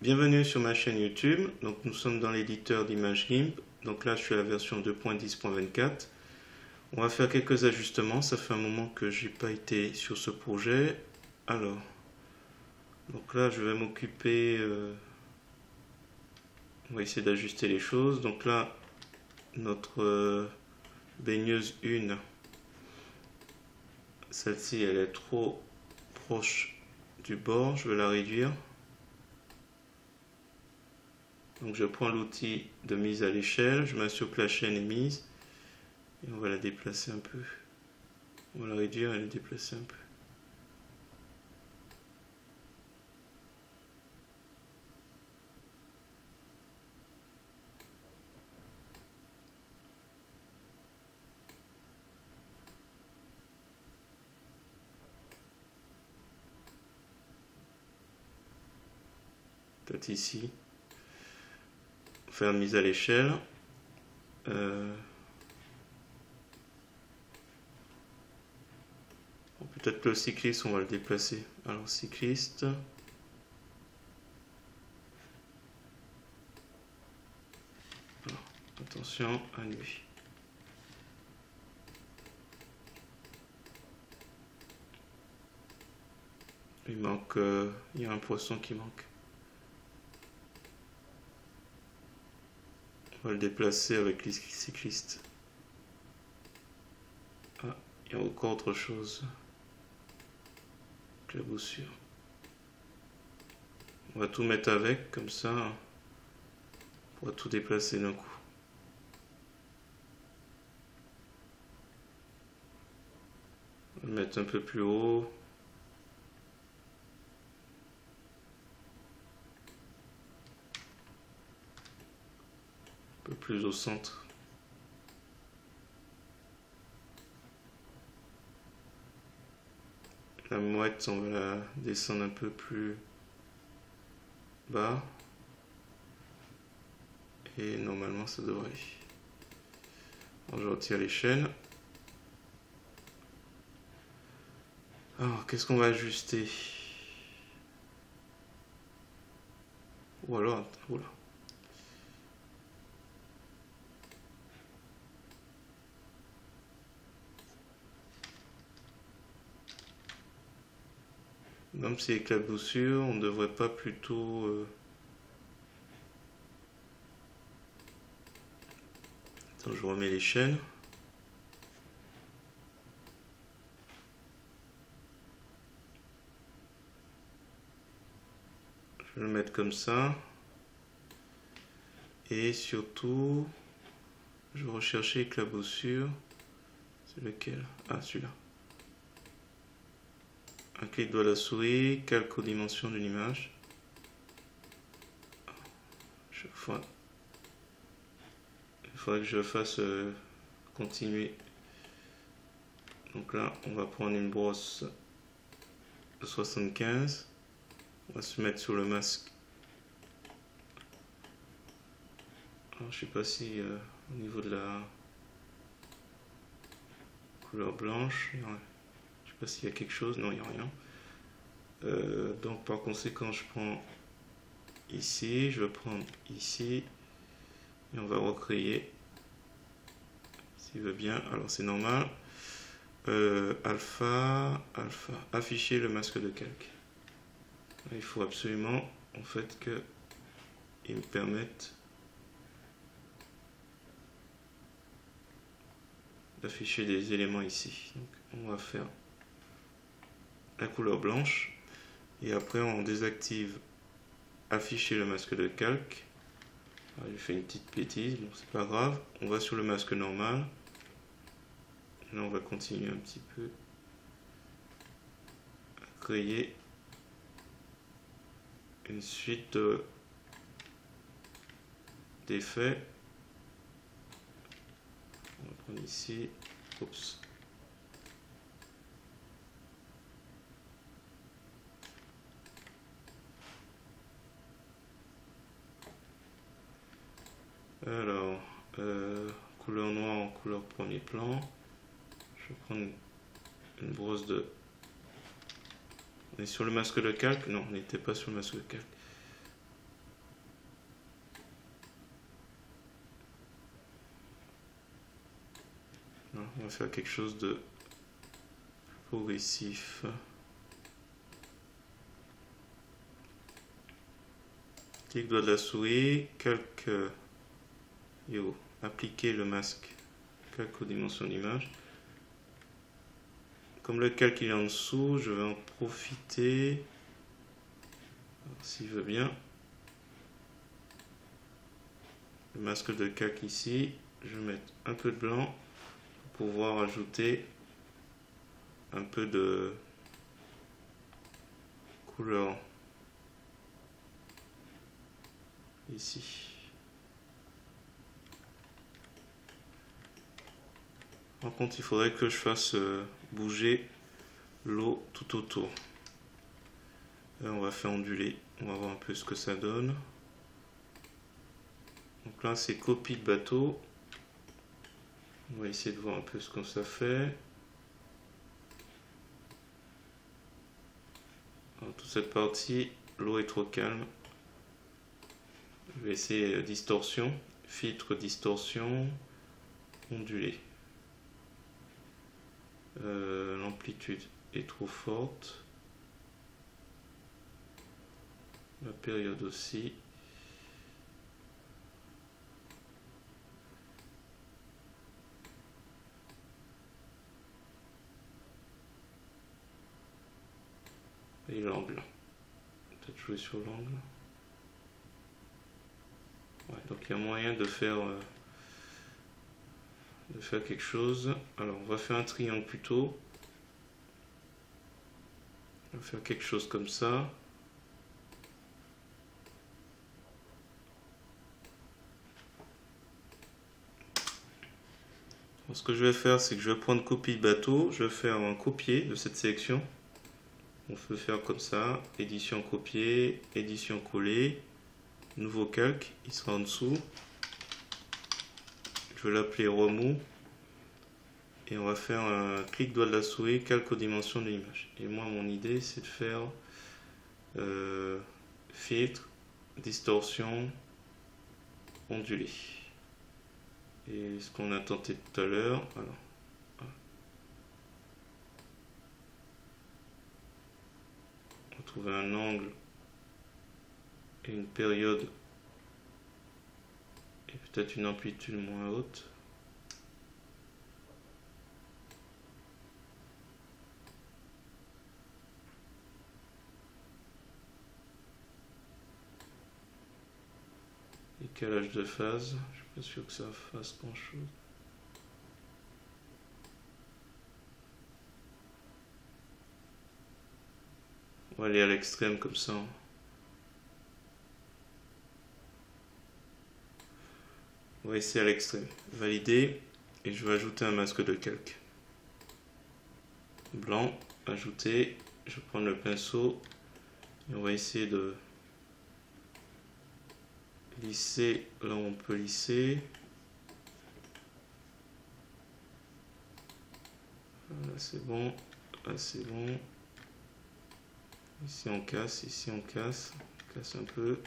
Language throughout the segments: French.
Bienvenue sur ma chaîne YouTube. Donc nous sommes dans l'éditeur d'image GIMP. Donc là je suis à la version 2.10.24. On va faire quelques ajustements. Ça fait un moment que j'ai pas été sur ce projet. Alors, donc là je vais m'occuper. On va essayer d'ajuster les choses. Donc là notre baigneuse 1, celle-ci elle est trop proche du bord. Je vais la réduire. Donc je prends l'outil de mise à l'échelle, je m'assure que la chaîne est mise et on va la déplacer un peu. On va la réduire et la déplacer un peu. Peut-être ici. Faire mise à l'échelle. Peut-être que le cycliste, on va le déplacer. Alors, cycliste. Alors, attention à lui. Il manque. Il y a un poisson qui manque. On va le déplacer avec les cyclistes. Ah, il y a encore autre chose. Claboussure. On va tout mettre avec, comme ça, on pourra tout déplacer d'un coup. On va le mettre un peu plus haut. Un peu plus au centre. La mouette, on va la descendre un peu plus bas. Et normalement, ça devrait. Alors, je retire les chaînes. Alors, qu'est-ce qu'on va ajuster? Ou alors, oula. Même si éclaboussure, on ne devrait pas plutôt... Attends, je remets les chaînes. Je vais le mettre comme ça. Et surtout, je vais rechercher éclaboussure. C'est lequel? Ah, celui-là. Un clic droit de la souris, calque aux dimensions d'une image. Chaque fois, il faudrait que je fasse continuer. Donc là, on va prendre une brosse de 75. On va se mettre sur le masque. Alors, je sais pas si au niveau de la couleur blanche, je sais pas s'il y a quelque chose. Non, il n'y a rien. Donc par conséquent, je prends ici, je vais prendre ici et on va recréer s'il veut bien. Alors c'est normal. Alpha, afficher le masque de calque. Il faut absolument en fait que il me permette d'afficher des éléments ici. Donc on va faire la couleur blanche et après on désactive afficher le masque de calque. J'ai fait une petite bêtise, bon c'est pas grave. On va sur le masque normal. Là on va continuer un petit peu à créer une suite d'effets. On va prendre ici. Oups. Alors, couleur noire en couleur premier plan. Je vais prendre une brosse de... On est sur le masque de calque? Non, on n'était pas sur le masque de calque. On va faire quelque chose de progressif. Clic droit de la souris, calque, appliquer le masque, calque aux dimensions d'image. Comme le calque il est en dessous, je vais en profiter, s'il veut bien. Le masque de calque ici, je vais mettre un peu de blanc pour pouvoir ajouter un peu de couleur ici. Par contre, il faudrait que je fasse bouger l'eau tout autour. Là, on va faire onduler, on va voir un peu ce que ça donne. Donc là, c'est copie de bateau. On va essayer de voir un peu ce que ça fait. Alors, toute cette partie, l'eau est trop calme. Je vais essayer distorsion, filtre distorsion, ondulé. L'amplitude est trop forte. La période aussi. Et l'angle. Peut-être jouer sur l'angle. Ouais, donc il y a moyen de faire quelque chose. Alors on va faire un triangle plutôt. On va faire quelque chose comme ça. Alors, ce que je vais faire, c'est que je vais prendre copie de bateau. Je vais faire un copier de cette sélection. On peut faire comme ça, édition copier, édition coller, nouveau calque, il sera en dessous. Je vais l'appeler remove et on va faire un clic droit de la souris, calque aux dimensions de l'image. Et moi, mon idée, c'est de faire filtre, distorsion, ondulé. Et ce qu'on a tenté tout à l'heure, alors. Trouver un angle et une période et peut-être une amplitude moins haute. Décalage de phase, je suis pas sûr que ça fasse grand chose. On va aller à l'extrême comme ça. On va essayer à l'extrême. Valider. Et je vais ajouter un masque de calque. Blanc. Ajouter. Je vais prendre le pinceau. Et on va essayer de lisser là où on peut lisser. Là c'est bon. Là c'est bon. Ici on casse, ici on casse un peu.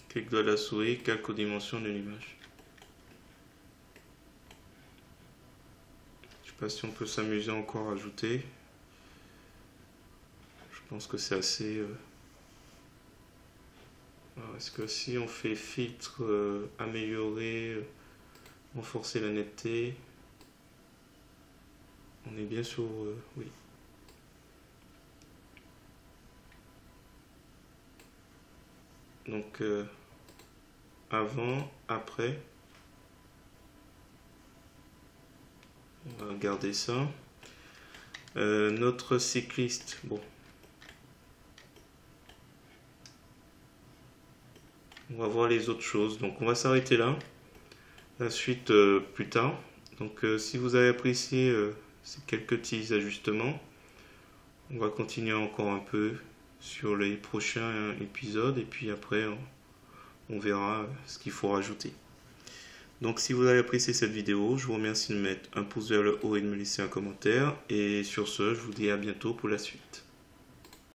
Clic droit de la souris, calque aux dimensions de l'image. Je sais pas si on peut s'amuser encore à ajouter. Je pense que c'est assez. Est-ce que si on fait filtre, améliorer, renforcer la netteté, on est bien sur oui. Donc avant, après, on va garder ça. Notre cycliste, bon, on va voir les autres choses. Donc on va s'arrêter là. La suite plus tard. Donc si vous avez apprécié ces quelques petits ajustements, on va continuer encore un peu sur les prochains épisodes et puis après on verra ce qu'il faut rajouter. Donc si vous avez apprécié cette vidéo, je vous remercie de mettre un pouce vers le haut et de me laisser un commentaire. Et sur ce, je vous dis à bientôt pour la suite.